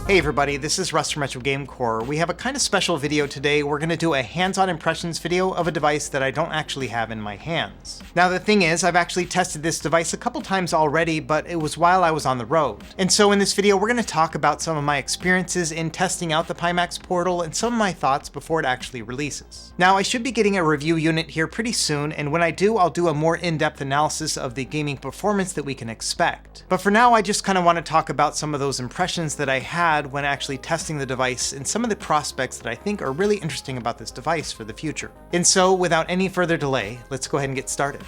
Hey everybody, this is Russ from Retro Game Core. We have a kind of special video today. We're going to do a hands-on impressions video of a device that I don't actually have in my hands. Now the thing is, I've actually tested this device a couple times already, but it was while I was on the road. And so in this video, we're going to talk about some of my experiences in testing out the Pimax Portal and some of my thoughts before it actually releases. Now I should be getting a review unit here pretty soon, and when I do, I'll do a more in-depth analysis of the gaming performance that we can expect. But for now, I just kind of want to talk about some of those impressions that I had when actually testing the device and some of the prospects that I think are really interesting about this device for the future. And so without any further delay, let's go ahead and get started.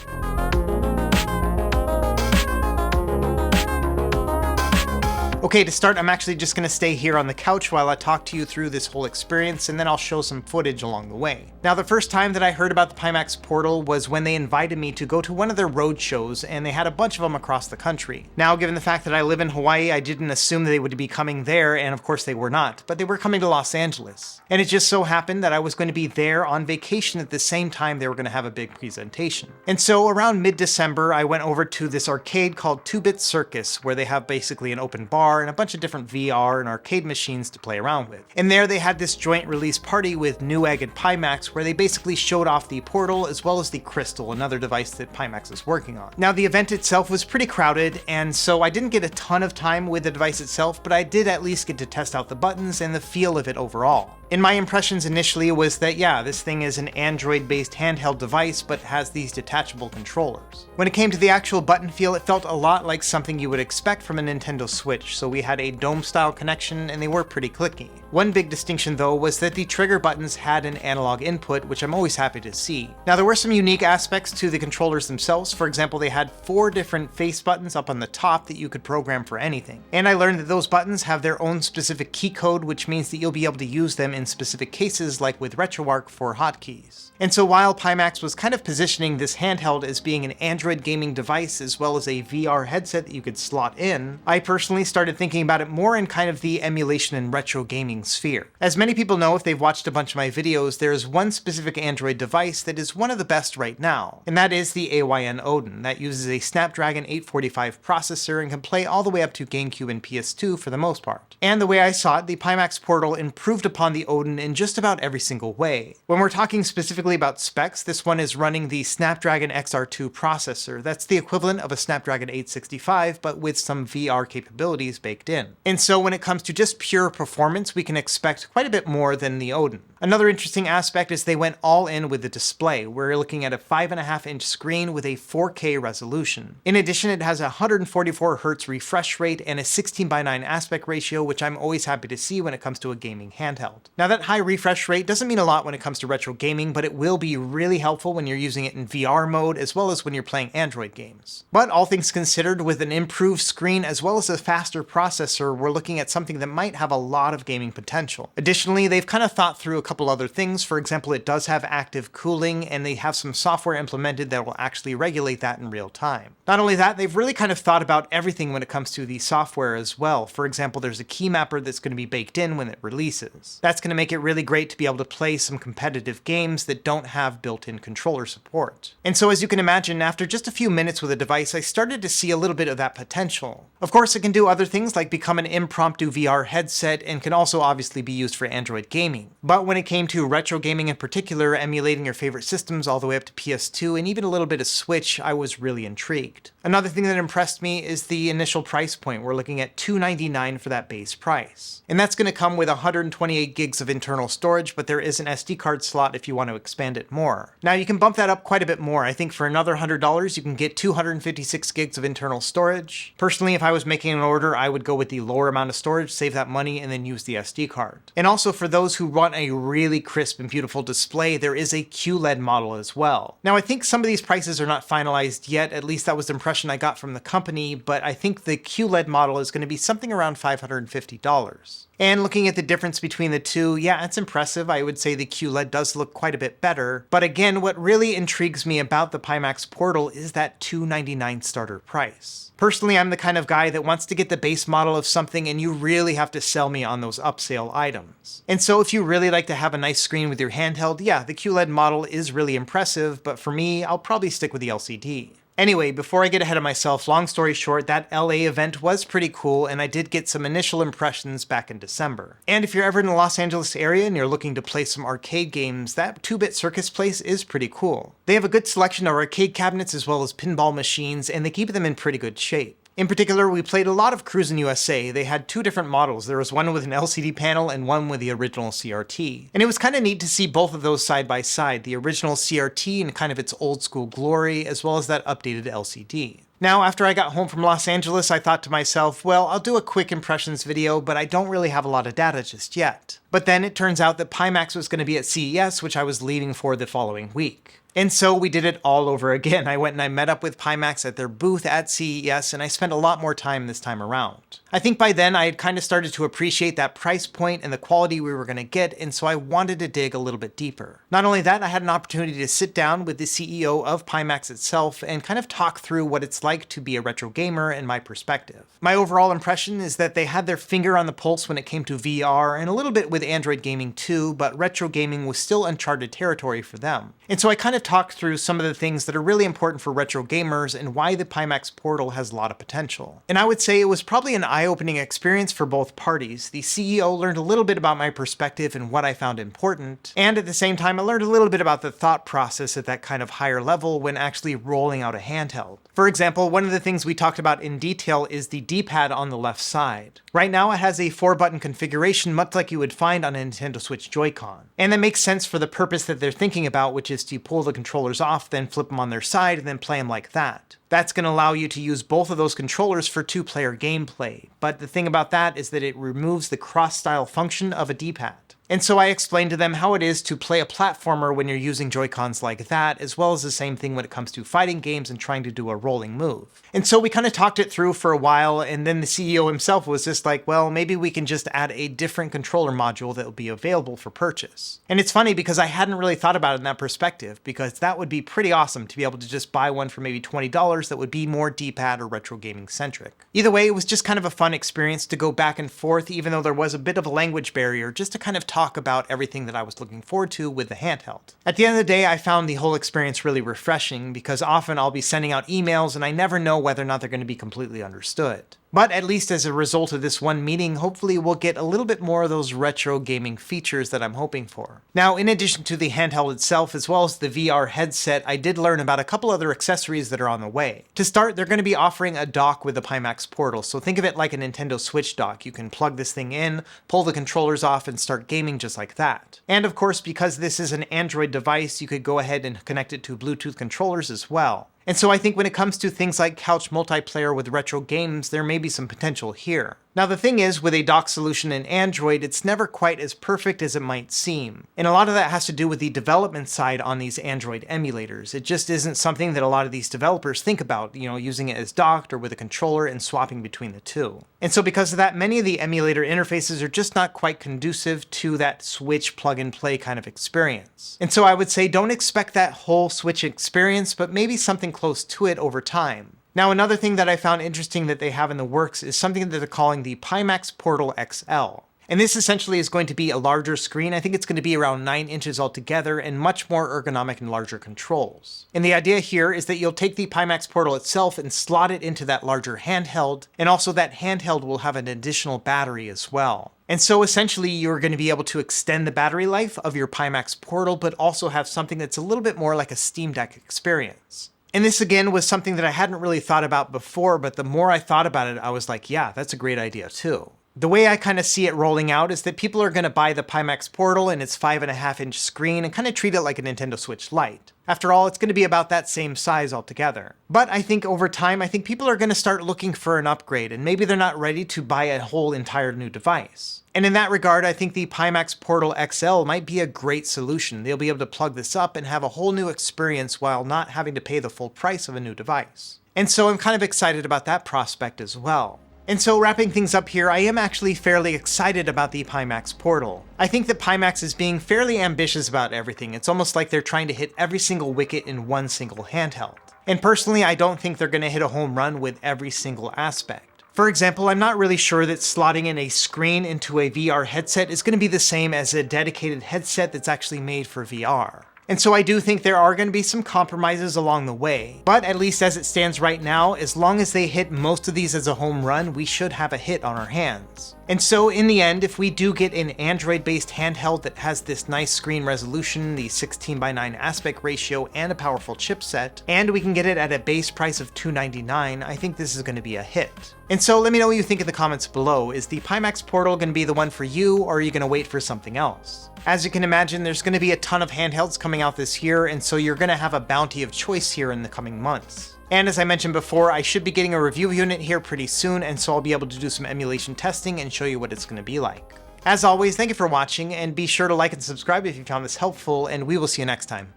Okay, to start, I'm actually just going to stay here on the couch while I talk to you through this whole experience, and then I'll show some footage along the way. Now, the first time that I heard about the Pimax Portal was when they invited me to go to one of their road shows, and they had a bunch of them across the country. Now, given the fact that I live in Hawaii, I didn't assume that they would be coming there, and of course they were not, but they were coming to Los Angeles. And it just so happened that I was going to be there on vacation at the same time they were going to have a big presentation. And so around mid-December, I went over to this arcade called 2-Bit Circus, where they have basically an open bar and a bunch of different VR and arcade machines to play around with. And there they had this joint release party with Newegg and Pimax where they basically showed off the Portal as well as the Crystal, another device that Pimax is working on. Now the event itself was pretty crowded, and so I didn't get a ton of time with the device itself, but I did at least get to test out the buttons and the feel of it overall. And my impressions initially was that, yeah, this thing is an Android-based handheld device, but has these detachable controllers. When it came to the actual button feel, it felt a lot like something you would expect from a Nintendo Switch, so we had a dome-style connection and they were pretty clicky. One big distinction though was that the trigger buttons had an analog input, which I'm always happy to see. Now there were some unique aspects to the controllers themselves. For example, they had 4 different face buttons up on the top that you could program for anything. And I learned that those buttons have their own specific key code, which means that you'll be able to use them in specific cases like with RetroArch for hotkeys. And so while Pimax was kind of positioning this handheld as being an Android gaming device as well as a VR headset that you could slot in, I personally started thinking about it more in kind of the emulation and retro gaming sphere. As many people know if they've watched a bunch of my videos, there is one specific Android device that is one of the best right now, and that is the AYN Odin that uses a Snapdragon 845 processor and can play all the way up to GameCube and PS2 for the most part. And the way I saw it, the Pimax Portal improved upon the Odin in just about every single way. When we're talking specifically about specs, this one is running the Snapdragon XR2 processor. That's the equivalent of a Snapdragon 865, but with some VR capabilities baked in. And so when it comes to just pure performance, we can expect quite a bit more than the Odin. Another interesting aspect is they went all in with the display. We're looking at a 5.5-inch screen with a 4K resolution. In addition, it has a 144Hz refresh rate and a 16:9 aspect ratio, which I'm always happy to see when it comes to a gaming handheld. Now that high refresh rate doesn't mean a lot when it comes to retro gaming, but it will be really helpful when you're using it in VR mode as well as when you're playing Android games. But all things considered, with an improved screen as well as a faster processor, we're looking at something that might have a lot of gaming potential. Additionally, they've kind of thought through a couple other things. For example, it does have active cooling, and they have some software implemented that will actually regulate that in real time. Not only that, they've really kind of thought about everything when it comes to the software as well. For example, there's a key mapper that's going to be baked in when it releases. That's going to make it really great to be able to play some competitive games that don't have built-in controller support. And so as you can imagine, after just a few minutes with the device, I started to see a little bit of that potential. Of course, it can do other things like become an impromptu VR headset and can also obviously be used for Android gaming. But when it came to retro gaming in particular, emulating your favorite systems all the way up to PS2 and even a little bit of Switch, I was really intrigued. Another thing that impressed me is the initial price point. We're looking at $299 for that base price. And that's going to come with 128 gigs of internal storage, but there is an SD card slot if you want to expand it more. Now you can bump that up quite a bit more. I think for another $100 you can get 256 gigs of internal storage. Personally, if I was making an order, I would go with the lower amount of storage, save that money, and then use the SD card. And also for those who want a really crisp and beautiful display, there is a QLED model as well. Now I think some of these prices are not finalized yet, at least that was the impression I got from the company, but I think the QLED model is going to be something around $550. And looking at the difference between the two, yeah, it's impressive. I would say the QLED does look quite a bit better. But again, what really intrigues me about the Pimax Portal is that $299 starter price. Personally, I'm the kind of guy that wants to get the base model of something, and you really have to sell me on those upsale items. And so if you really like to have a nice screen with your handheld, yeah, the QLED model is really impressive, but for me, I'll probably stick with the LCD. Anyway, before I get ahead of myself, long story short, that LA event was pretty cool, and I did get some initial impressions back in December. And if you're ever in the Los Angeles area and you're looking to play some arcade games, that 2-bit circus place is pretty cool. They have a good selection of arcade cabinets as well as pinball machines, and they keep them in pretty good shape. In particular, we played a lot of Cruisin' USA. They had 2 different models. There was one with an LCD panel and one with the original CRT. And it was kind of neat to see both of those side by side, the original CRT in kind of its old school glory, as well as that updated LCD. Now, after I got home from Los Angeles, I thought to myself, well, I'll do a quick impressions video, but I don't really have a lot of data just yet. But then it turns out that Pimax was going to be at CES, which I was leaving for the following week. And so we did it all over again. I went and I met up with Pimax at their booth at CES, and I spent a lot more time this time around. I think by then I had kind of started to appreciate that price point and the quality we were going to get, and so I wanted to dig a little bit deeper. Not only that, I had an opportunity to sit down with the CEO of Pimax itself and kind of talk through what it's like to be a retro gamer and my perspective. My overall impression is that they had their finger on the pulse when it came to VR, and a little bit with Android gaming too, but retro gaming was still uncharted territory for them. And so I kind of talked through some of the things that are really important for retro gamers and why the Pimax Portal has a lot of potential. And I would say it was probably an eye-opening experience for both parties. The CEO learned a little bit about my perspective and what I found important, and at the same time I learned a little bit about the thought process at that kind of higher level when actually rolling out a handheld. For example, one of the things we talked about in detail is the D-pad on the left side. Right now it has a 4-button configuration much like you would find on a Nintendo Switch Joy-Con. And that makes sense for the purpose that they're thinking about, which is to pull the controllers off, then flip them on their side, and then play them like that. That's going to allow you to use both of those controllers for 2-player gameplay. But the thing about that is that it removes the cross-style function of a D-pad. And so I explained to them how it is to play a platformer when you're using Joy-Cons like that, as well as the same thing when it comes to fighting games and trying to do a rolling move. And so we kind of talked it through for a while, and then the CEO himself was just like, well, maybe we can just add a different controller module that will be available for purchase. And it's funny because I hadn't really thought about it in that perspective, because that would be pretty awesome to be able to just buy one for maybe $20 that would be more D-pad or retro gaming centric. Either way, it was just kind of a fun experience to go back and forth, even though there was a bit of a language barrier, just to kind of talk about everything that I was looking forward to with the handheld. At the end of the day, I found the whole experience really refreshing because often I'll be sending out emails and I never know whether or not they're going to be completely understood. But at least as a result of this one meeting, hopefully we'll get a little bit more of those retro gaming features that I'm hoping for. Now, in addition to the handheld itself, as well as the VR headset, I did learn about a couple other accessories that are on the way. To start, they're going to be offering a dock with the Pimax Portal, so think of it like a Nintendo Switch dock. You can plug this thing in, pull the controllers off, and start gaming just like that. And of course, because this is an Android device, you could go ahead and connect it to Bluetooth controllers as well. And so I think when it comes to things like couch multiplayer with retro games, there may be some potential here. Now the thing is, with a dock solution in Android, it's never quite as perfect as it might seem. And a lot of that has to do with the development side on these Android emulators. It just isn't something that a lot of these developers think about, using it as docked or with a controller and swapping between the two. And so because of that, many of the emulator interfaces are just not quite conducive to that Switch plug-and-play kind of experience. And so I would say don't expect that whole Switch experience, but maybe something close to it over time. Now, another thing that I found interesting that they have in the works is something that they're calling the Pimax Portal XL. And this essentially is going to be a larger screen. I think it's going to be around 9 inches altogether and much more ergonomic and larger controls. And the idea here is that you'll take the Pimax Portal itself and slot it into that larger handheld, and also that handheld will have an additional battery as well. And so essentially you're going to be able to extend the battery life of your Pimax Portal, but also have something that's a little bit more like a Steam Deck experience. And this again was something that I hadn't really thought about before, but the more I thought about it, I was like, yeah, that's a great idea too. The way I kind of see it rolling out is that people are going to buy the Pimax Portal and its 5.5-inch screen and kind of treat it like a Nintendo Switch Lite. After all, it's going to be about that same size altogether. But I think over time, I think people are going to start looking for an upgrade, and maybe they're not ready to buy a whole entire new device. And in that regard, I think the Pimax Portal XL might be a great solution. They'll be able to plug this up and have a whole new experience while not having to pay the full price of a new device. And so I'm kind of excited about that prospect as well. And so wrapping things up here, I am actually fairly excited about the Pimax Portal. I think that Pimax is being fairly ambitious about everything. It's almost like they're trying to hit every single wicket in one single handheld. And personally, I don't think they're going to hit a home run with every single aspect. For example, I'm not really sure that slotting in a screen into a VR headset is going to be the same as a dedicated headset that's actually made for VR. And so I do think there are going to be some compromises along the way. But at least as it stands right now, as long as they hit most of these as a home run, we should have a hit on our hands. And so in the end, if we do get an Android-based handheld that has this nice screen resolution, the 16:9 aspect ratio, and a powerful chipset, and we can get it at a base price of $299, I think this is going to be a hit. And so let me know what you think in the comments below. Is the Pimax Portal going to be the one for you, or are you going to wait for something else? As you can imagine, there's going to be a ton of handhelds coming out this year, and so you're going to have a bounty of choice here in the coming months. And as I mentioned before, I should be getting a review unit here pretty soon, and so I'll be able to do some emulation testing and show you what it's going to be like. As always, thank you for watching, and be sure to like and subscribe if you found this helpful, and we will see you next time.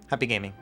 Happy gaming.